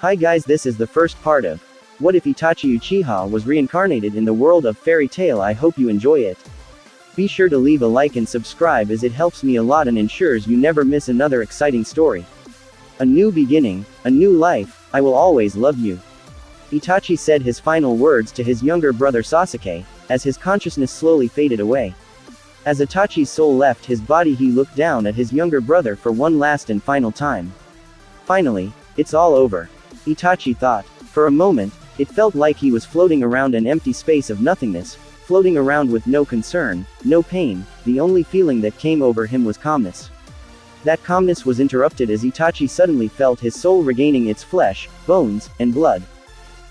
Hi guys, this is the first part of What if Itachi Uchiha was reincarnated in the world of fairy tale. I hope you enjoy it. Be sure to leave a like and subscribe as it helps me a lot and ensures you never miss another exciting story. A new beginning, a new life, I will always love you. Itachi said his final words to his younger brother Sasuke, as his consciousness slowly faded away. As Itachi's soul left his body, he looked down at his younger brother for one last and final time. Finally, it's all over, Itachi thought. For a moment, it felt like he was floating around an empty space of nothingness, floating around with no concern, no pain. The only feeling that came over him was calmness. That calmness was interrupted as Itachi suddenly felt his soul regaining its flesh, bones, and blood.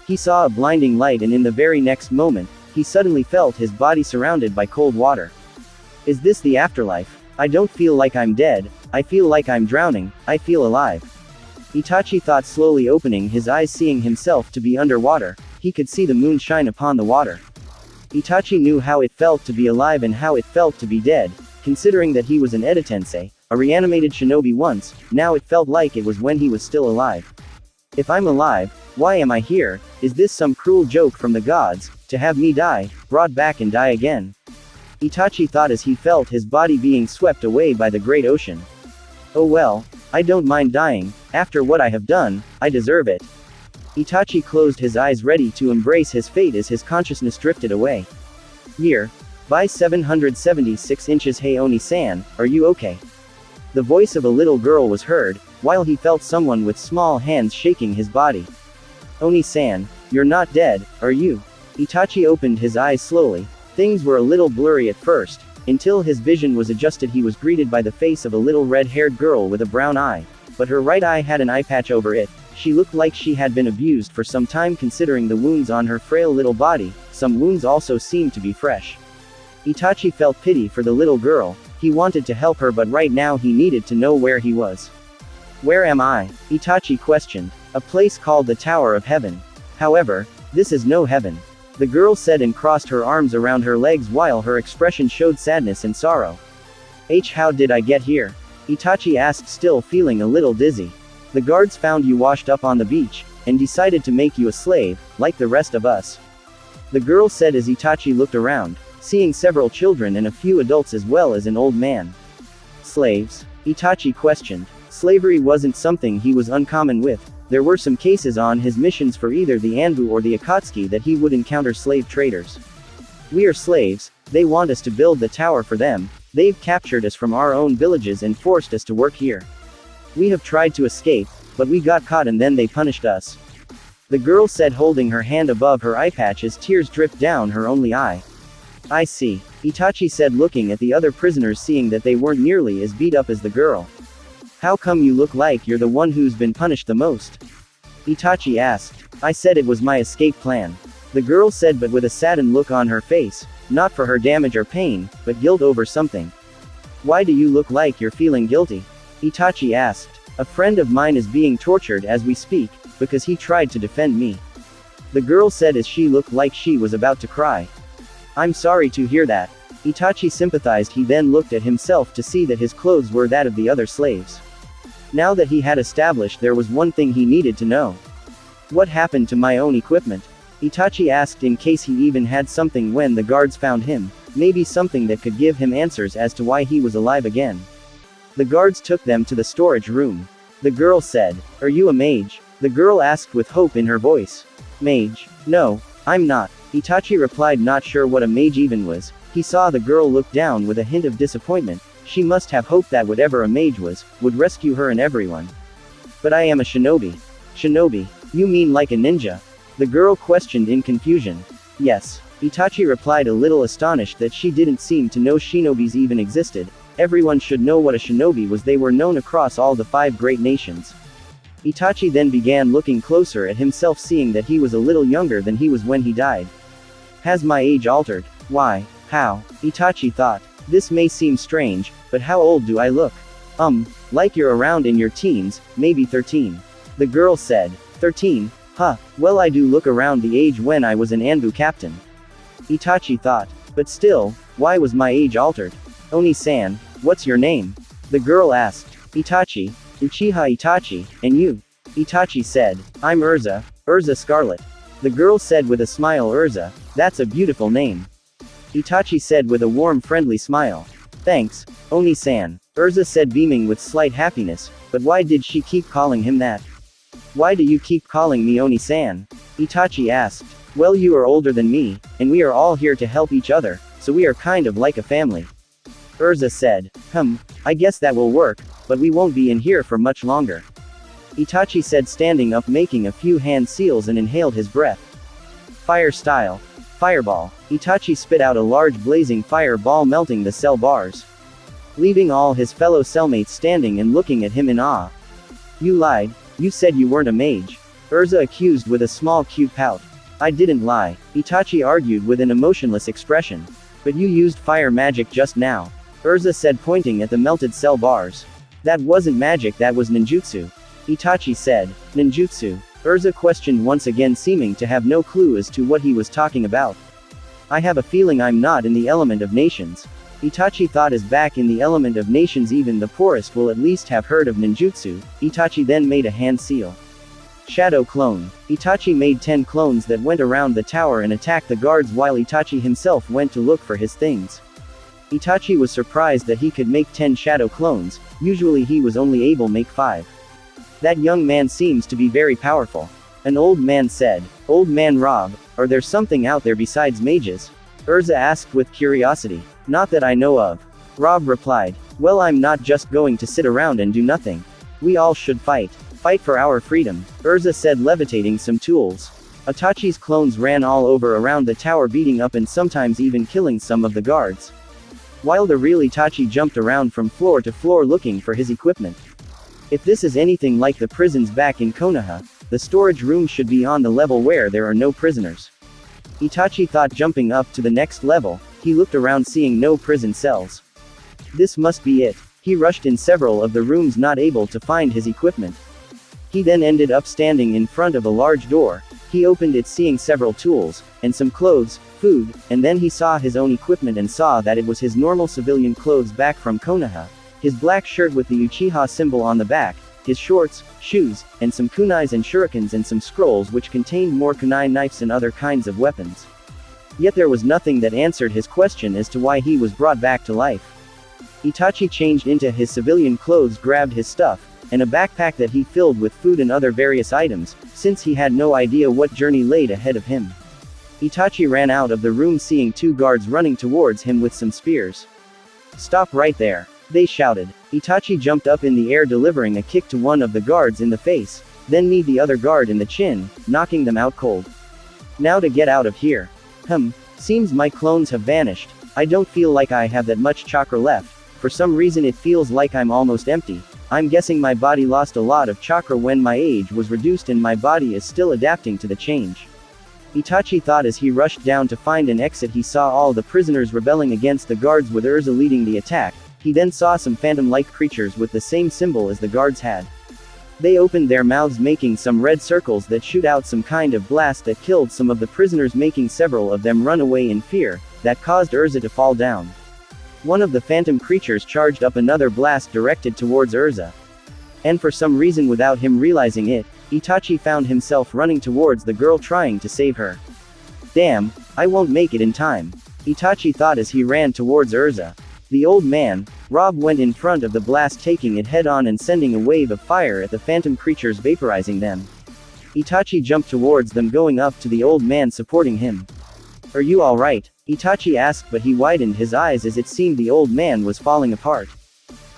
He saw a blinding light, and in the very next moment, he suddenly felt his body surrounded by cold water. Is this the afterlife? I don't feel like I'm dead, I feel like I'm drowning, I feel alive. Itachi thought, slowly opening his eyes, seeing himself to be underwater. He could see the moon shine upon the water. Itachi knew how it felt to be alive and how it felt to be dead. Considering that he was an Eda Tensei, a reanimated shinobi once, now it felt like it was when he was still alive. If I'm alive, why am I here? Is this some cruel joke from the gods, to have me die, brought back and die again? Itachi thought as he felt his body being swept away by the great ocean. Oh well, I don't mind dying, after what I have done, I deserve it. Itachi closed his eyes, ready to embrace his fate as his consciousness drifted away. Year. By 776 inches. Hey Oni-san, are you okay? The voice of a little girl was heard, while he felt someone with small hands shaking his body. Oni-san, you're not dead, are you? Itachi opened his eyes slowly. Things were a little blurry at first. Until his vision was adjusted, he was greeted by the face of a little red-haired girl with a brown eye. But her right eye had an eye patch over it. She looked like she had been abused for some time, considering the wounds on her frail little body. Some wounds also seemed to be fresh. Itachi felt pity for the little girl. He wanted to help her, but right now he needed to know where he was. Where am I? Itachi questioned. A place called the Tower of Heaven. However, this is no heaven, the girl said, and crossed her arms around her legs while her expression showed sadness and sorrow. How did I get here? Itachi asked, still feeling a little dizzy. The guards found you washed up on the beach, and decided to make you a slave, like the rest of us. The girl said as Itachi looked around, seeing several children and a few adults as well as an old man. Slaves? Itachi questioned. Slavery wasn't something he was uncommon with. There were some cases on his missions for either the Anbu or the Akatsuki that he would encounter slave traders. We are slaves, they want us to build the tower for them, they've captured us from our own villages and forced us to work here. We have tried to escape, but we got caught and then they punished us. The girl said, holding her hand above her eye patch as tears dripped down her only eye. I see, Itachi said, looking at the other prisoners, seeing that they weren't nearly as beat up as the girl. How come you look like you're the one who's been punished the most? Itachi asked. I said it was my escape plan. The girl said, but with a saddened look on her face, not for her damage or pain, but guilt over something. Why do you look like you're feeling guilty? Itachi asked. A friend of mine is being tortured as we speak, because he tried to defend me. The girl said as she looked like she was about to cry. I'm sorry to hear that. Itachi sympathized. He then looked at himself to see that his clothes were that of the other slaves. Now that he had established there was one thing he needed to know. What happened to my own equipment? Itachi asked, in case he even had something when the guards found him, maybe something that could give him answers as to why he was alive again. The guards took them to the storage room. The girl said, Are you a mage? The girl asked with hope in her voice. Mage? No, I'm not. Itachi replied, not sure what a mage even was. He saw the girl look down with a hint of disappointment. She must have hoped that whatever a mage was, would rescue her and everyone. But I am a shinobi. Shinobi? You mean like a ninja? The girl questioned in confusion. Yes. Itachi replied, a little astonished that she didn't seem to know shinobis even existed. Everyone should know what a shinobi was. They were known across all the 5 great nations. Itachi then began looking closer at himself, seeing that he was a little younger than he was when he died. Has my age altered? Why? How? Itachi thought. This may seem strange, but how old do I look? Like you're around in your teens, maybe 13. The girl said. 13? Huh, well I do look around the age when I was an Anbu captain. Itachi thought. But still, why was my age altered? Oni-san, what's your name? The girl asked. Itachi, Uchiha Itachi, and you? Itachi said, I'm Urza, Urza Scarlet. The girl said with a smile, Urza, that's a beautiful name. Itachi said with a warm friendly smile. Thanks, Oni-san. Urza said beaming with slight happiness, but why did she keep calling him that? Why do you keep calling me Oni-san? Itachi asked. Well, you are older than me, and we are all here to help each other, so we are kind of like a family. Urza said. I guess that will work, but we won't be in here for much longer. Itachi said, standing up, making a few hand seals and inhaled his breath. Fire style. Fireball. Itachi spit out a large blazing fireball, melting the cell bars, leaving all his fellow cellmates standing and looking at him in awe. You lied. You said you weren't a mage. Urza accused with a small cute pout. I didn't lie, Itachi argued with an emotionless expression. But you used fire magic just now, Urza said, pointing at the melted cell bars. That wasn't magic, that was ninjutsu. Itachi said. Ninjutsu? Urza questioned once again, seeming to have no clue as to what he was talking about. I have a feeling I'm not in the element of nations. Itachi thought, is back in the element of nations, even the poorest will at least have heard of ninjutsu. Itachi then made a hand seal. Shadow clone. Itachi made 10 clones that went around the tower and attacked the guards while Itachi himself went to look for his things. Itachi was surprised that he could make 10 shadow clones, usually he was only able to make 5. That young man seems to be very powerful. An old man said. Old man Rob, are there something out there besides mages? Urza asked with curiosity. Not that I know of. Rob replied. Well, I'm not just going to sit around and do nothing. We all should fight. Fight for our freedom, Urza said, levitating some tools. Itachi's clones ran all over around the tower, beating up and sometimes even killing some of the guards, while the real Itachi jumped around from floor to floor looking for his equipment. If this is anything like the prisons back in Konoha, the storage room should be on the level where there are no prisoners. Itachi thought, jumping up to the next level. He looked around, seeing no prison cells. This must be it. He rushed in several of the rooms, not able to find his equipment. He then ended up standing in front of a large door. He opened it, seeing several tools, and some clothes, food, and then he saw his own equipment and saw that it was his normal civilian clothes back from Konoha. His black shirt with the Uchiha symbol on the back, his shorts, shoes, and some kunais and shurikens and some scrolls which contained more kunai knives and other kinds of weapons. Yet there was nothing that answered his question as to why he was brought back to life. Itachi changed into his civilian clothes, grabbed his stuff, and a backpack that he filled with food and other various items, since he had no idea what journey laid ahead of him. Itachi ran out of the room, seeing 2 guards running towards him with some spears. Stop right there, they shouted. Itachi jumped up in the air, delivering a kick to one of the guards in the face, then kneed the other guard in the chin, knocking them out cold. Now to get out of here. Seems my clones have vanished. I don't feel like I have that much chakra left. For some reason it feels like I'm almost empty. I'm guessing my body lost a lot of chakra when my age was reduced, and my body is still adapting to the change. Itachi thought as he rushed down to find an exit. He saw all the prisoners rebelling against the guards, with Urza leading the attack. He then saw some phantom-like creatures with the same symbol as the guards had. They opened their mouths, making some red circles that shoot out some kind of blast that killed some of the prisoners, making several of them run away in fear, that caused Urza to fall down. One of the phantom creatures charged up another blast directed towards Urza. And for some reason, without him realizing it, Itachi found himself running towards the girl, trying to save her. Damn, I won't make it in time, Itachi thought as he ran towards Urza. The old man, Rob, went in front of the blast, taking it head on and sending a wave of fire at the phantom creatures, vaporizing them. Itachi jumped towards them, going up to the old man, supporting him. Are you alright? Itachi asked, but he widened his eyes as it seemed the old man was falling apart.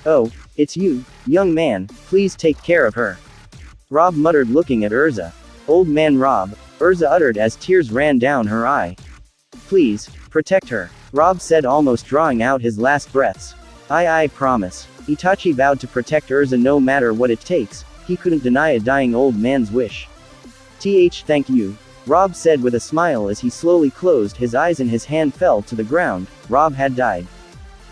Oh, it's you, young man, please take care of her, Rob muttered, looking at Urza. Old man Rob, Urza uttered as tears ran down her eye. Please, protect her, Rob said, almost drawing out his last breaths. I promise. Itachi vowed to protect Urza no matter what it takes. He couldn't deny a dying old man's wish. Thank you, Rob said with a smile as he slowly closed his eyes and his hand fell to the ground. Rob had died.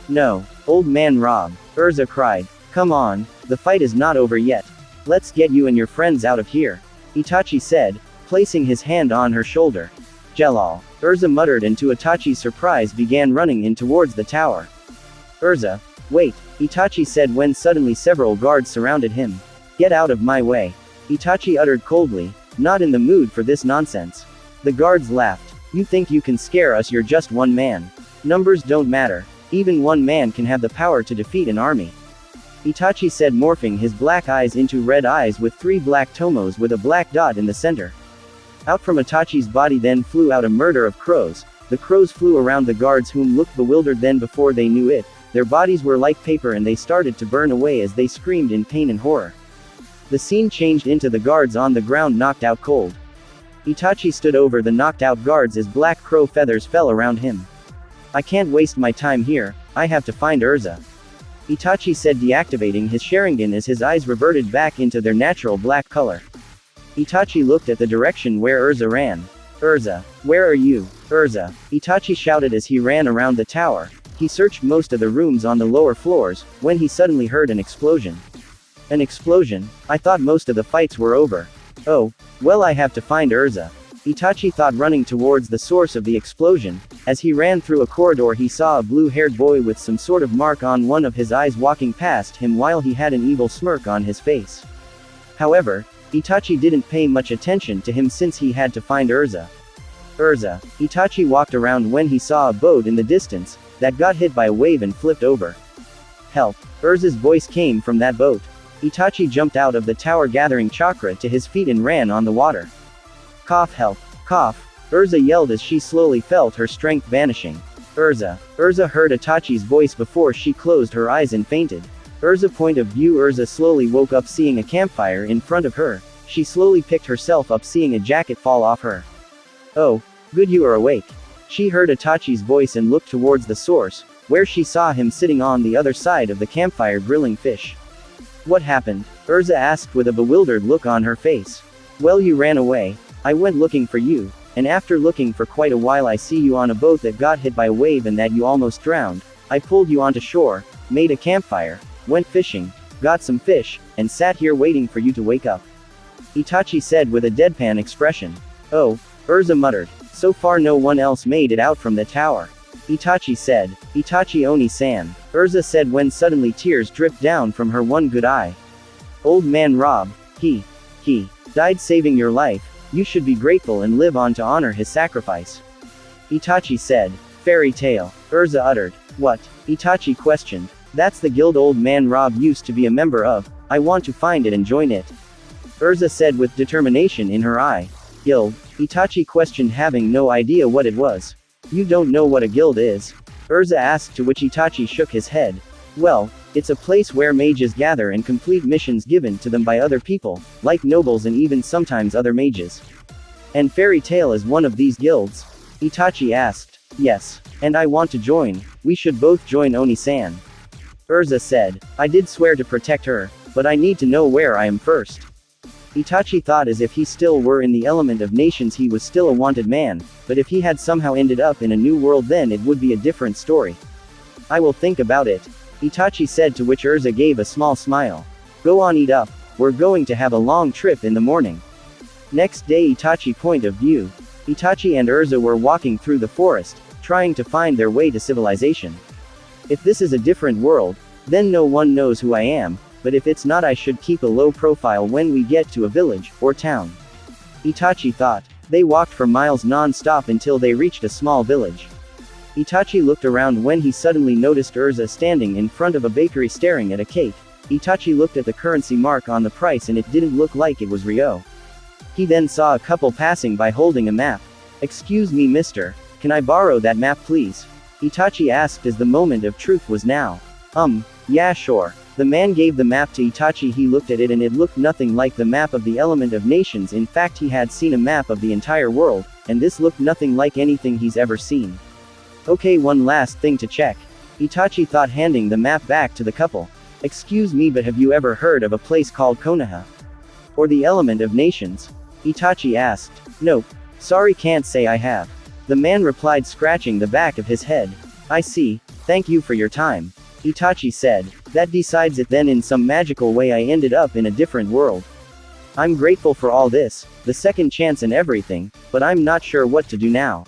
No, old man Rob, Urza cried. Come on, the fight is not over yet. Let's get you and your friends out of here, Itachi said, placing his hand on her shoulder. Jelal, Urza muttered, and to Itachi's surprise began running in towards the tower. Urza, wait, Itachi said when suddenly several guards surrounded him. Get out of my way. Itachi uttered coldly, not in the mood for this nonsense. The guards laughed. You think you can scare us? You're just one man. Numbers don't matter. Even one man can have the power to defeat an army. Itachi said, morphing his black eyes into red eyes with 3 black tomos with a black dot in the center. Out from Itachi's body then flew out a murder of crows. The crows flew around the guards, whom looked bewildered. Then before they knew it, their bodies were like paper and they started to burn away as they screamed in pain and horror. The scene changed into the guards on the ground knocked out cold. Itachi stood over the knocked out guards as black crow feathers fell around him. I can't waste my time here, I have to find Urza. Itachi said, deactivating his Sharingan as his eyes reverted back into their natural black color. Itachi looked at the direction where Urza ran. Urza, where are you? Urza, Itachi shouted as he ran around the tower. He searched most of the rooms on the lower floors, when he suddenly heard an explosion. An explosion? I thought most of the fights were over. Oh, well, I have to find Urza. Itachi thought, running towards the source of the explosion. As he ran through a corridor he saw a blue-haired boy with some sort of mark on one of his eyes walking past him while he had an evil smirk on his face. However, Itachi didn't pay much attention to him since he had to find Urza. Urza. Itachi walked around when he saw a boat in the distance, that got hit by a wave and flipped over. Help! Urza's voice came from that boat. Itachi jumped out of the tower gathering chakra to his feet and ran on the water. Cough, help! Cough! Urza yelled as she slowly felt her strength vanishing. Urza! Urza heard Itachi's voice before she closed her eyes and fainted. Urza point of view. Urza slowly woke up seeing a campfire in front of her. She slowly picked herself up seeing a jacket fall off her. Oh, good, you are awake. She heard Itachi's voice and looked towards the source, where she saw him sitting on the other side of the campfire grilling fish. What happened? Urza asked with a bewildered look on her face. Well, you ran away. I went looking for you, and after looking for quite a while I see you on a boat that got hit by a wave and that you almost drowned. I pulled you onto shore, made a campfire, went fishing, got some fish, and sat here waiting for you to wake up. Itachi said with a deadpan expression. Oh, Urza muttered. So far no one else made it out from the tower. Itachi said. Itachi Oni-san, Urza said when suddenly tears dripped down from her one good eye. Old man Rob, he died saving your life. You should be grateful and live on to honor his sacrifice. Itachi said. Fairy tale, Urza uttered. What? Itachi questioned. That's the guild old man Rob used to be a member of. I want to find it and join it. Urza said with determination in her eye. Guild? Itachi questioned, having no idea what it was. You don't know what a guild is? Urza asked, to which Itachi shook his head. Well, it's a place where mages gather and complete missions given to them by other people, like nobles and even sometimes other mages. And Fairy Tail is one of these guilds? Itachi asked. Yes. And I want to join. We should both join Oni-san. Urza said. I did swear to protect her, but I need to know where I am first. Itachi thought as if he still were in the element of nations he was still a wanted man, but if he had somehow ended up in a new world then it would be a different story. I will think about it. Itachi said, to which Urza gave a small smile. Go on, eat up, we're going to have a long trip in the morning. Next day, Itachi point of view. Itachi and Urza were walking through the forest, trying to find their way to civilization. If this is a different world, then no one knows who I am, but if it's not I should keep a low profile when we get to a village, or town. Itachi thought. They walked for miles non-stop until they reached a small village. Itachi looked around when he suddenly noticed Urza standing in front of a bakery staring at a cake. Itachi looked at the currency mark on the price and it didn't look like it was Ryo. He then saw a couple passing by holding a map. Excuse me, mister, can I borrow that map please? Itachi asked as the moment of truth was now. Yeah sure. The man gave the map to Itachi. He looked at it and it looked nothing like the map of the element of nations. In fact, he had seen a map of the entire world, and this looked nothing like anything he's ever seen. Okay, one last thing to check. Itachi thought, handing the map back to the couple. Excuse me, but have you ever heard of a place called Konoha? Or the element of nations? Itachi asked. Nope. Sorry, can't say I have. The man replied, scratching the back of his head. I see. Thank you for your time. Itachi said. That decides it then. In some magical way I ended up in a different world. I'm grateful for all this, the second chance and everything, but I'm not sure what to do now.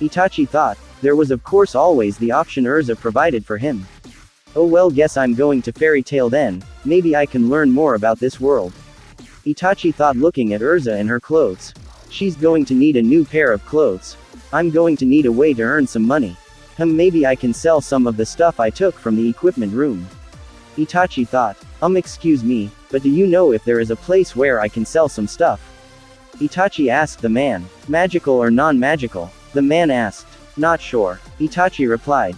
Itachi thought. There was of course always the option Urza provided for him. Oh well, guess I'm going to Fairy Tail then, maybe I can learn more about this world. Itachi thought, looking at Urza and her clothes. She's going to need a new pair of clothes. I'm going to need a way to earn some money. Maybe I can sell some of the stuff I took from the equipment room. Itachi thought. Excuse me, but do you know if there is a place where I can sell some stuff? Itachi asked the man. Magical or non-magical? The man asked. Not sure. Itachi replied.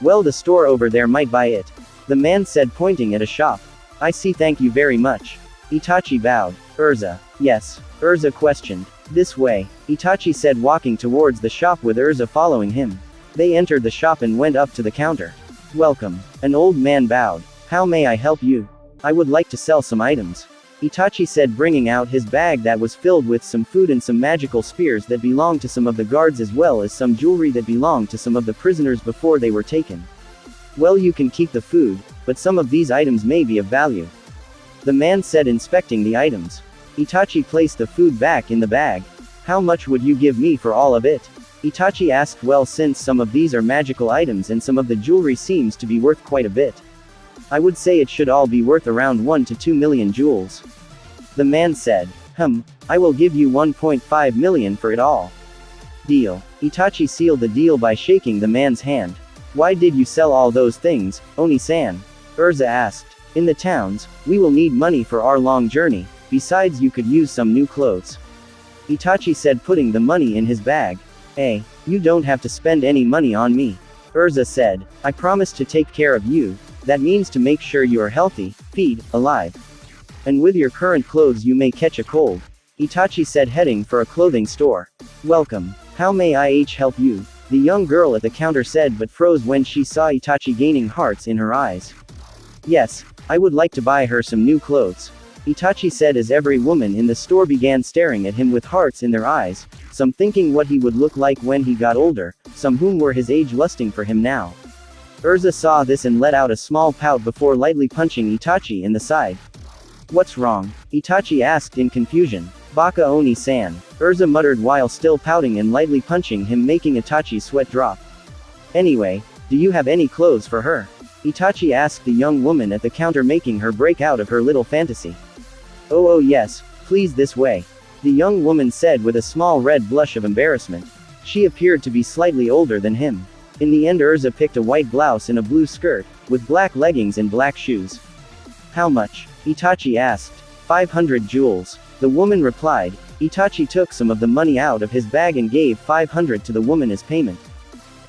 Well, the store over there might buy it. The man said, pointing at a shop. I see, thank you very much. Itachi bowed. Urza. Yes. Urza questioned. This way. Itachi said, walking towards the shop with Urza following him. They entered the shop and went up to the counter. Welcome. An old man bowed. How may I help you? I would like to sell some items. Itachi said, bringing out his bag that was filled with some food and some magical spears that belonged to some of the guards, as well as some jewelry that belonged to some of the prisoners before they were taken. Well, you can keep the food, but some of these items may be of value. The man said, inspecting the items. Itachi placed the food back in the bag. How much would you give me for all of it? Itachi asked. Well, since some of these are magical items and some of the jewelry seems to be worth quite a bit, I would say it should all be worth around 1 to 2 million jewels. The man said. I will give you 1.5 million for it all. Deal. Itachi sealed the deal by shaking the man's hand. Why did you sell all those things, Oni-san? Urza asked. In the towns, we will need money for our long journey, besides you could use some new clothes. Itachi said, putting the money in his bag. You don't have to spend any money on me. Urza said. I promise to take care of you. That means to make sure you are healthy, feed, alive. And with your current clothes you may catch a cold. Itachi said, heading for a clothing store. Welcome. How may I help you? The young girl at the counter said, but froze when she saw Itachi gaining hearts in her eyes. Yes, I would like to buy her some new clothes. Itachi said, as every woman in the store began staring at him with hearts in their eyes, some thinking what he would look like when he got older, some whom were his age lusting for him now. Urza saw this and let out a small pout before lightly punching Itachi in the side. What's wrong? Itachi asked in confusion. Baka Oni-san. Urza muttered while still pouting and lightly punching him, making Itachi's sweat drop. Anyway, do you have any clothes for her? Itachi asked the young woman at the counter, making her break out of her little fantasy. Oh yes, please, this way. The young woman said with a small red blush of embarrassment. She appeared to be slightly older than him. In the end, Urza picked a white blouse and a blue skirt, with black leggings and black shoes. How much? Itachi asked. 500 jewels. The woman replied. Itachi took some of the money out of his bag and gave 500 to the woman as payment.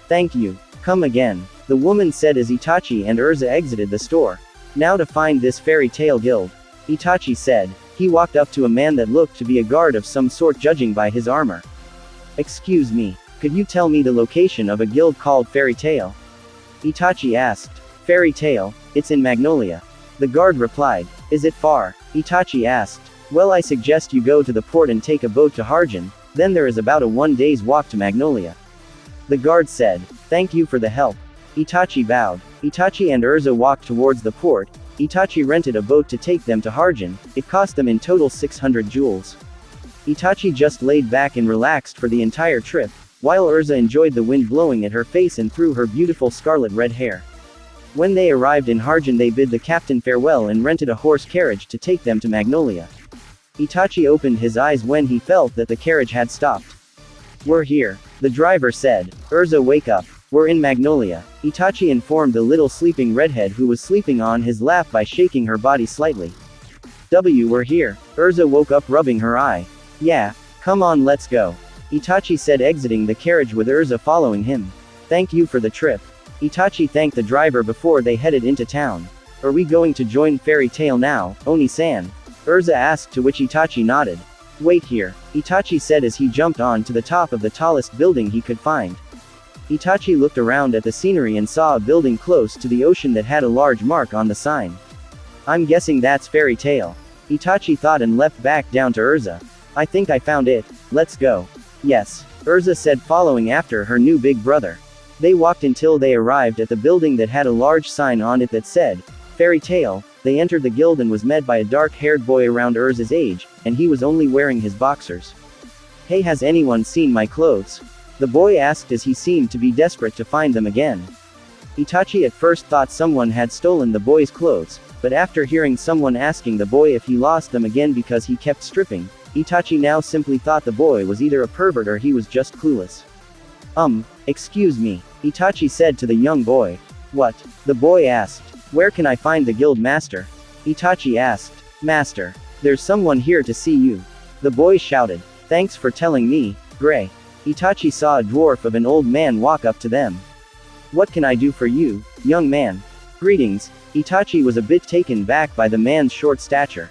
Thank you. Come again. The woman said as Itachi and Urza exited the store. Now to find this fairy tale guild. Itachi said. He walked up to a man that looked to be a guard of some sort, judging by his armor. Excuse me. Could you tell me the location of a guild called Fairy Tail? Itachi asked. Fairy Tail? It's in Magnolia. The guard replied. Is it far? Itachi asked. Well, I suggest you go to the port and take a boat to Harjin, then there is about a 1 day's walk to Magnolia. The guard said. Thank you for the help. Itachi bowed. Itachi and Urza walked towards the port. Itachi rented a boat to take them to Harjin. It cost them in total 600 jewels. Itachi just laid back and relaxed for the entire trip, while Urza enjoyed the wind blowing at her face and through her beautiful scarlet red hair. When they arrived in Harjin, they bid the captain farewell and rented a horse carriage to take them to Magnolia. Itachi opened his eyes when he felt that the carriage had stopped. We're here. The driver said. Urza, wake up. We're in Magnolia. Itachi informed the little sleeping redhead who was sleeping on his lap by shaking her body slightly. We're here. Urza woke up, rubbing her eye. Yeah. Come on, let's go. Itachi said, exiting the carriage with Urza following him. Thank you for the trip. Itachi thanked the driver before they headed into town. Are we going to join Fairy Tail now, Oni-san? Urza asked, to which Itachi nodded. Wait here, Itachi said as he jumped on to the top of the tallest building he could find. Itachi looked around at the scenery and saw a building close to the ocean that had a large mark on the sign. I'm guessing that's Fairy Tail. Itachi thought and leapt back down to Urza. I think I found it. Let's go. Yes, Urza said, following after her new big brother. They walked until they arrived at the building that had a large sign on it that said, Fairy Tail. They entered the guild and was met by a dark-haired boy around Urza's age, and he was only wearing his boxers. Hey, has anyone seen my clothes? The boy asked as he seemed to be desperate to find them again. Itachi at first thought someone had stolen the boy's clothes, But after hearing someone asking the boy if he lost them again because he kept stripping, Itachi now simply thought the boy was either a pervert or he was just clueless. Excuse me, Itachi said to the young boy. What? The boy asked. Where can I find the guild master? Itachi asked. Master, there's someone here to see you. The boy shouted. Thanks for telling me, Gray. Itachi saw a dwarf of an old man walk up to them. What can I do for you, young man? Greetings. Itachi was a bit taken back by the man's short stature.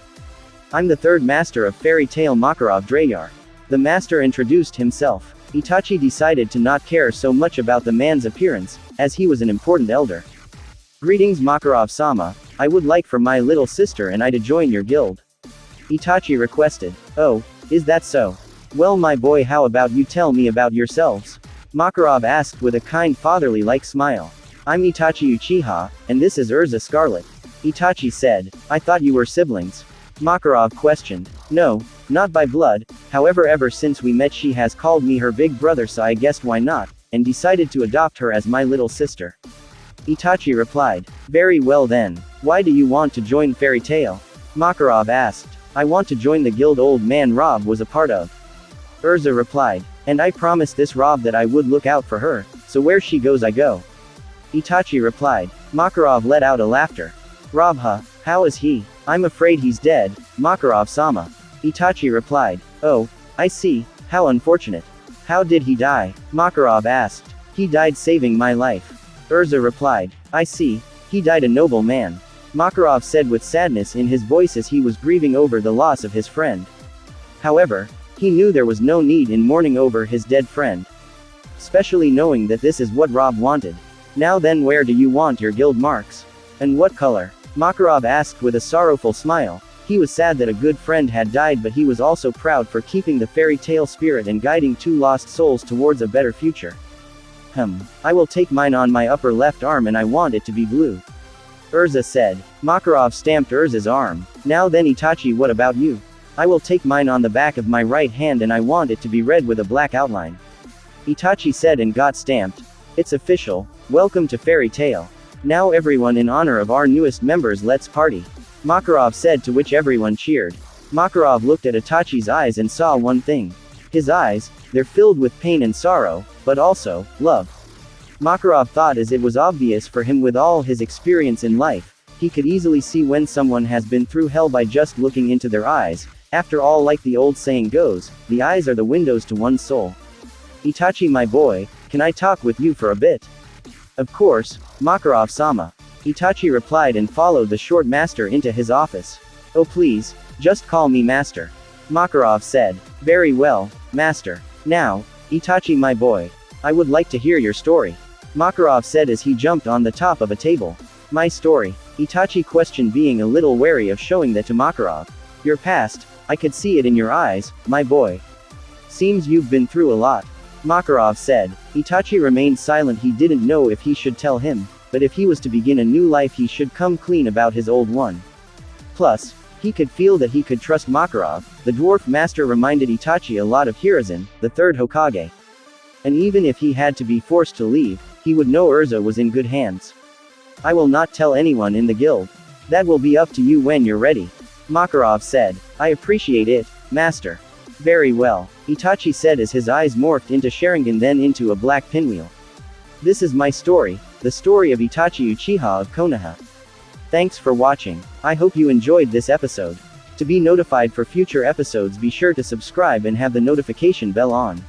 I'm the third master of Fairy Tail Makarov Drayar. The master introduced himself. Itachi decided to not care so much about the man's appearance, as he was an important elder. Greetings Makarov-sama, I would like for my little sister and I to join your guild. Itachi requested. Oh, is that so? Well my boy, how about you tell me about yourselves? Makarov asked with a kind fatherly-like smile. I'm Itachi Uchiha, and this is Urza Scarlet. Itachi said. I thought you were siblings. Makarov questioned. No, not by blood, however ever since we met she has called me her big brother, so I guessed why not, and decided to adopt her as my little sister. Itachi replied. Very well then, why do you want to join Fairy Tail? Makarov asked. I want to join the guild old man Rob was a part of. Urza replied. And I promised this Rob that I would look out for her, so where she goes I go. Itachi replied. Makarov let out a laughter. Rob huh, how is he? I'm afraid he's dead, Makarov-sama. Itachi replied. Oh, I see, how unfortunate. How did he die? Makarov asked. He died saving my life. Urza replied. I see, he died a noble man. Makarov said with sadness in his voice as he was grieving over the loss of his friend. However, he knew there was no need in mourning over his dead friend. Especially knowing that this is what Rob wanted. Now then, where do you want your guild marks? And what color? Makarov asked with a sorrowful smile. He was sad that a good friend had died, but he was also proud for keeping the fairy tale spirit and guiding two lost souls towards a better future. I will take mine on my upper left arm and I want it to be blue. Urza said. Makarov stamped Urza's arm. Now then Itachi, what about you? I will take mine on the back of my right hand and I want it to be red with a black outline. Itachi said and got stamped. It's official. Welcome to Fairy Tail. Now everyone, in honor of our newest members, let's party. Makarov said, to which everyone cheered. Makarov looked at Itachi's eyes and saw one thing. His eyes, they're filled with pain and sorrow, but also, love. Makarov thought, as it was obvious for him with all his experience in life, he could easily see when someone has been through hell by just looking into their eyes. After all, like the old saying goes, the eyes are the windows to one's soul. Itachi my boy, can I talk with you for a bit? Of course, Makarov-sama. Itachi replied and followed the short master into his office. Oh please, just call me master. Makarov said. Very well, master. Now, Itachi my boy, I would like to hear your story. Makarov said as he jumped on the top of a table. My story? Itachi questioned, being a little wary of showing that to Makarov. Your past, I could see it in your eyes, my boy. Seems you've been through a lot. Makarov said. Itachi remained silent. He didn't know if he should tell him, but if he was to begin a new life he should come clean about his old one. Plus, he could feel that he could trust Makarov. The dwarf master reminded Itachi a lot of Hiruzen, the third Hokage. And even if he had to be forced to leave, he would know Urza was in good hands. I will not tell anyone in the guild. That will be up to you when you're ready. Makarov said. I appreciate it, master. Very well, Itachi said as his eyes morphed into Sharingan then into a black pinwheel. This is my story, the story of Itachi Uchiha of Konoha. Thanks for watching. I hope you enjoyed this episode. To be notified for future episodes, be sure to subscribe and have the notification bell on.